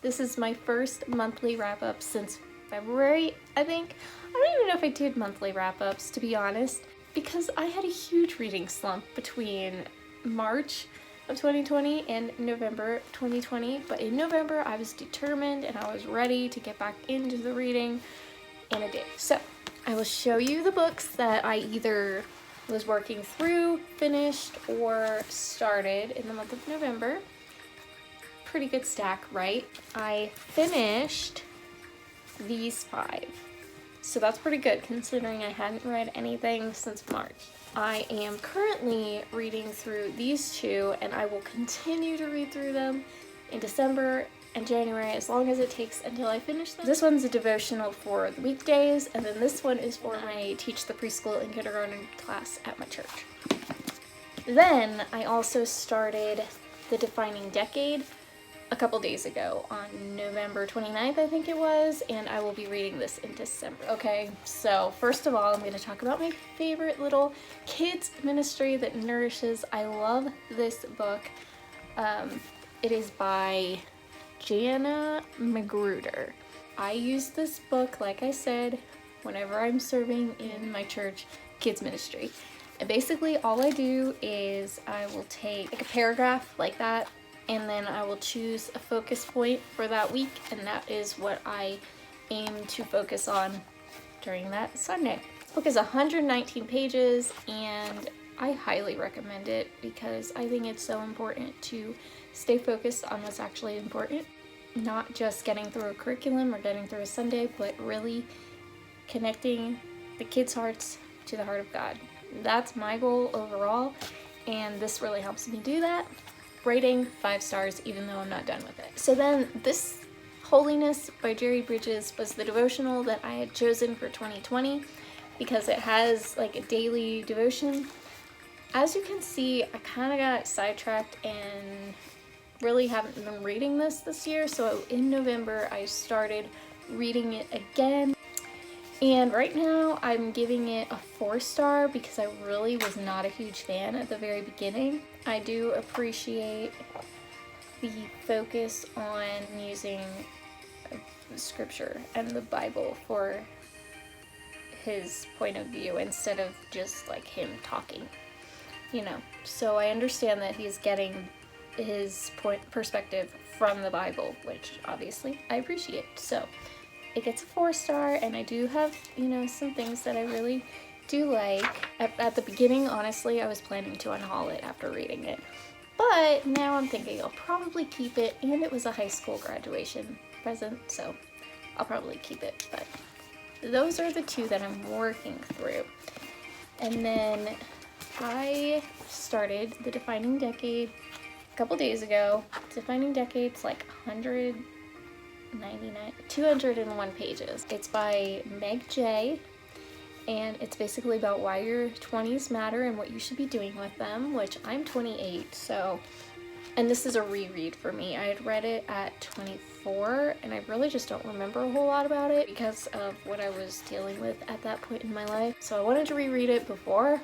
This is my first monthly wrap-up since February, I think. I don't even know if I did monthly wrap-ups, to be honest, because I had a huge reading slump between March of 2020 and November 2020, but in November I was determined and I was ready to get back into the reading, and I did. So I will show you the books that I either was working through, finished, or started in the month of November. Pretty good stack, right? I finished these 5. So that's pretty good considering I hadn't read anything since March. I am currently reading through these 2, and I will continue to read through them in December and January as long as it takes until I finish them. This one's a devotional for the weekdays, and then this one is for when I teach the preschool and kindergarten class at my church. Then I also started the Defining Decade a couple days ago on November 29th, I think it was, and I will be reading this in December. Okay, so first of all, I'm going to talk about my favorite little kids ministry that nourishes. I love this book. It is by Jana Magruder. I use this book, like I said, whenever I'm serving in my church kids ministry. And basically all I do is I will take like a paragraph like that, and then I will choose a focus point for that week, and that is what I aim to focus on during that Sunday. This book is 119 pages, and I highly recommend it because I think it's so important to stay focused on what's actually important, not just getting through a curriculum or getting through a Sunday, but really connecting the kids' hearts to the heart of God. That's my goal overall, and this really helps me do that. Rating 5 stars even though I'm not done with it. So then this Holiness by Jerry Bridges was the devotional that I had chosen for 2020 because it has like a daily devotion. As you can see, I kind of got sidetracked and really haven't been reading this year, so in November I started reading it again. And right now I'm giving it a 4-star because I really was not a huge fan at the very beginning. I do appreciate the focus on using scripture and the Bible for his point of view instead of just like him talking, you know. So I understand that he's getting his perspective from the Bible, which obviously I appreciate. So it gets a 4-star, and I do have, you know, some things that I really do like. At the beginning, honestly, I was planning to unhaul it after reading it. But now I'm thinking I'll probably keep it, and it was a high school graduation present, so I'll probably keep it. But those are the 2 that I'm working through. And then I started the Defining Decade a couple days ago. Defining Decade's like 201 pages. It's by Meg J, and it's basically about why your 20s matter and what you should be doing with them, which I'm 28, so, and this is a reread for me. I had read it at 24, and I really just don't remember a whole lot about it because of what I was dealing with at that point in my life. So I wanted to reread it before,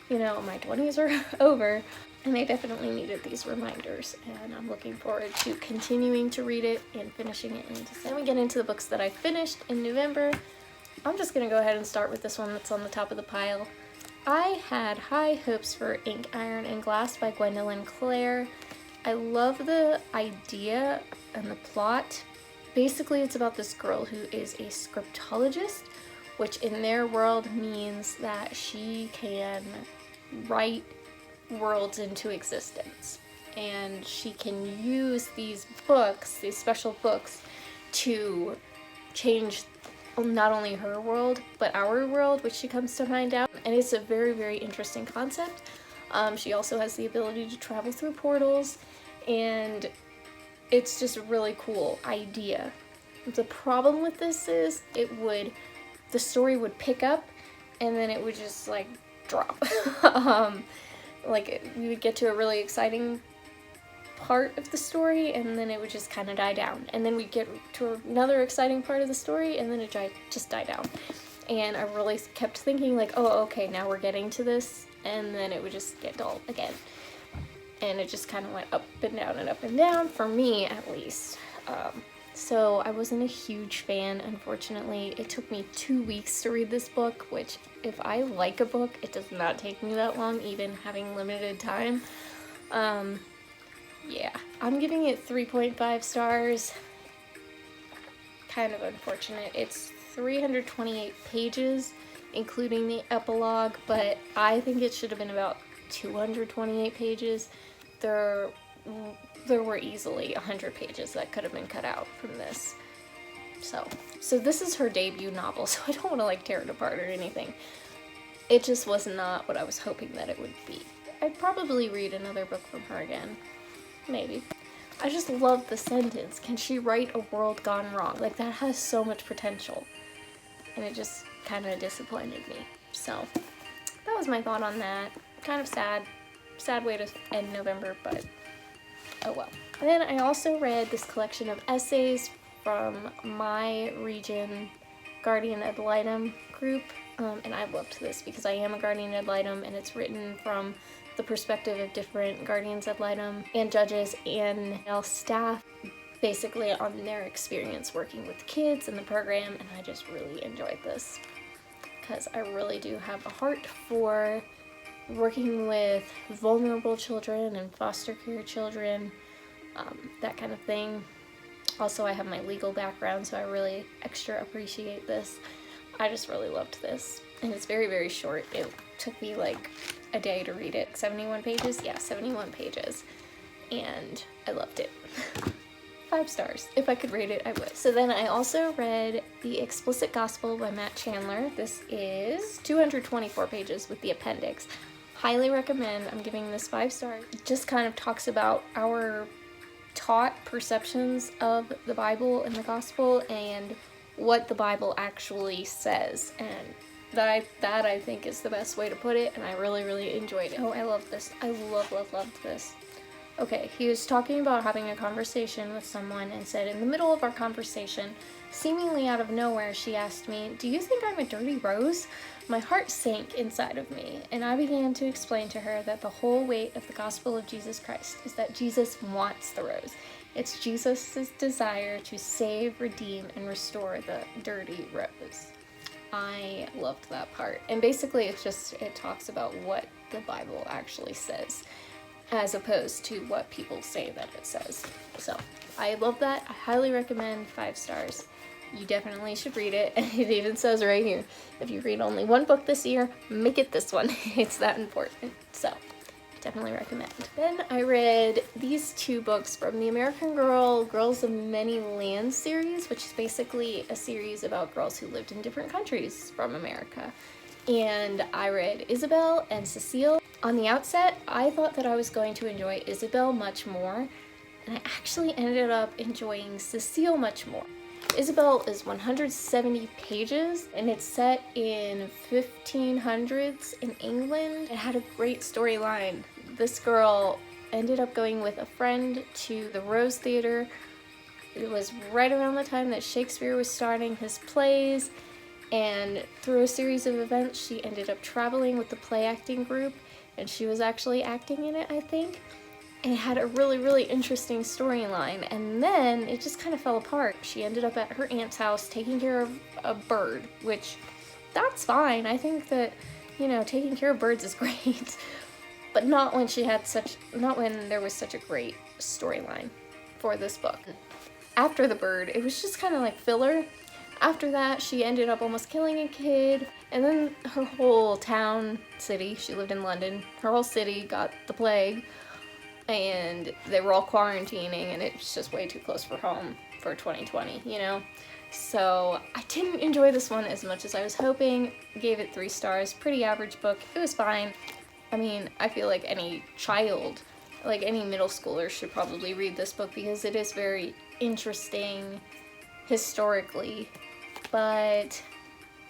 you know, my 20s are over. And I definitely needed these reminders, and I'm looking forward to continuing to read it and finishing it in December. Then we get into the books that I finished in November. I'm just going to go ahead and start with this one that's on the top of the pile. I had high hopes for Ink, Iron, and Glass by Gwendolyn Clare. I love the idea and the plot. Basically, it's about this girl who is a scriptologist, which in their world means that she can write worlds into existence, and she can use these books, these special books, to change not only her world but our world, which she comes to find out. And it's a very, very interesting concept. She also has the ability to travel through portals, and it's just a really cool idea. The problem with this is the story would pick up and then it would just like drop. Like we would get to a really exciting part of the story and then it would just kind of die down, and then we'd get to another exciting part of the story and then it just die down. And I really kept thinking like, oh, okay, now we're getting to this, and then it would just get dull again. And it just kind of went up and down and up and down, for me at least. so I wasn't a huge fan, unfortunately. It took me 2 weeks to read this book, which if I like a book, it does not take me that long, even having limited time. Yeah, I'm giving it 3.5 stars. Kind of unfortunate. It's 328 pages, including the epilogue, but I think it should have been about 228 pages. There were easily 100 pages that could have been cut out from this. So this is her debut novel, so I don't want to like tear it apart or anything. It just was not what I was hoping that it would be. I'd probably read another book from her again. Maybe. I just love the sentence, "Can she write a world gone wrong?" Like, that has so much potential. And it just kind of disappointed me. So, that was my thought on that. Kind of sad. Sad way to end November, but oh well. And then I also read this collection of essays from my region Guardian Ad Litem group. And I loved this because I am a Guardian Ad Litem, and it's written from the perspective of different Guardians Ad Litem and judges and staff, basically on their experience working with kids in the program. And I just really enjoyed this because I really do have a heart for working with vulnerable children and foster care children, that kind of thing. Also, I have my legal background, so I really extra appreciate this. I just really loved this, and it's very, very short. It took me like a day to read it. 71 pages? Yeah, 71 pages, and I loved it. 5 stars. If I could rate it, I would. So then I also read The Explicit Gospel by Matt Chandler. This is 224 pages with the appendix. Highly recommend. I'm giving this 5 stars. It just kind of talks about our taught perceptions of the Bible and the gospel and what the Bible actually says, and that I think is the best way to put it, and I really, really enjoyed it. Oh, I love this. I loved this. Okay, he was talking about having a conversation with someone and said, in the middle of our conversation, seemingly out of nowhere, she asked me, "Do you think I'm a dirty rose?" My heart sank inside of me, and I began to explain to her that the whole weight of the gospel of Jesus Christ is that Jesus wants the rose. It's Jesus' desire to save, redeem, and restore the dirty rose. I loved that part. And basically it talks about what the Bible actually says, as opposed to what people say that it says. So I love that. I highly recommend. 5 stars. You definitely should read it. And it even says right here, if you read only one book this year, make it this one. It's that important. So definitely recommend. Then I read these 2 books from the American Girl Girls of Many Lands series, which is basically a series about girls who lived in different countries from America. And I read Isabel and Cecile. On the outset, I thought that I was going to enjoy Isabel much more, and I actually ended up enjoying Cecile much more. Isabel is 170 pages, and it's set in 1500s in England. It had a great storyline. This girl ended up going with a friend to the Rose Theater. It was right around the time that Shakespeare was starting his plays, and through a series of events, she ended up traveling with the play acting group, and she was actually acting in it, I think. And it had a really, really interesting storyline, and then it just kind of fell apart. She ended up at her aunt's house taking care of a bird, which, that's fine. I think that, taking care of birds is great, but not when there was such a great storyline for this book. After the bird, it was just kind of like filler. After that, she ended up almost killing a kid, and then her whole city, she lived in London, her whole city got the plague, and they were all quarantining, and it's just way too close for home for 2020, So I didn't enjoy this one as much as I was hoping. Gave it 3 stars. Pretty average book. It was fine. I mean, I feel like any child, like any middle schooler, should probably read this book because it is very interesting historically, but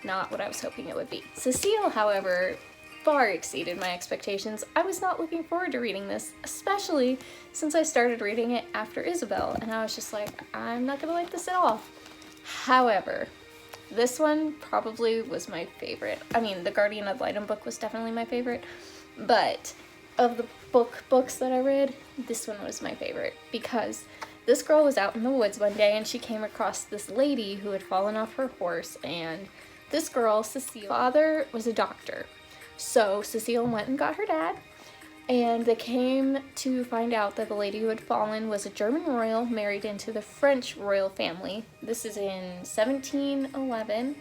not what I was hoping it would be. Cecile, however, far exceeded my expectations. I was not looking forward to reading this, especially since I started reading it after Isabel, and I was just like, I'm not gonna like this at all. However, this one probably was my favorite. I mean, the Guardian Ad Litem book was definitely my favorite, but of the books that I read, this one was my favorite because This girl was out in the woods one day and she came across this lady who had fallen off her horse, and this girl, Cecile's father, was a doctor. So Cecile went and got her dad, and they came to find out that the lady who had fallen was a German royal married into the French royal family. This is in 1711,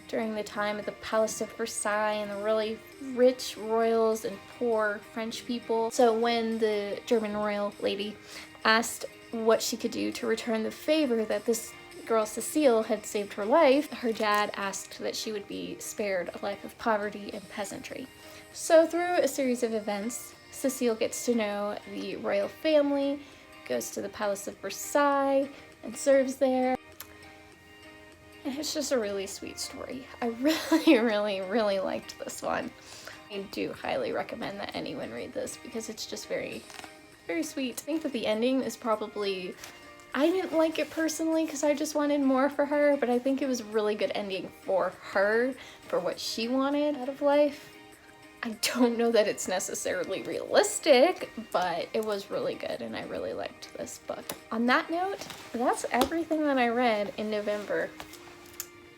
during the time of the Palace of Versailles and the really rich royals and poor French people. So when the German royal lady asked what she could do to return the favor that this girl Cecile had saved her life, her dad asked that she would be spared a life of poverty and peasantry. So through a series of events, Cecile gets to know the royal family, goes to the Palace of Versailles, and serves there. And it's just a really sweet story. I really liked this one. I do highly recommend that anyone read this because it's just very sweet. I think that the ending is probably, I didn't like it personally because I just wanted more for her, but I think it was a really good ending for her, for what she wanted out of life. I don't know that it's necessarily realistic, but it was really good and I really liked this book. On that note, that's everything that I read in November.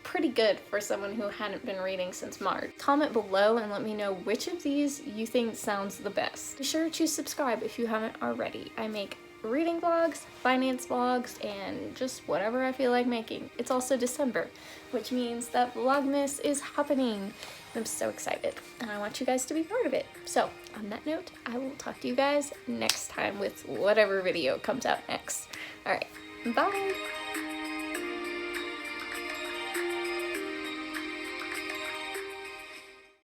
Pretty good for someone who hadn't been reading since March. Comment below and let me know which of these you think sounds the best. Be sure to subscribe if you haven't already. I make reading vlogs, finance vlogs, and just whatever I feel like making. It's also December, which means that Vlogmas is happening. I'm so excited and I want you guys to be part of it. So on that note, I will talk to you guys next time with whatever video comes out next. All right, bye.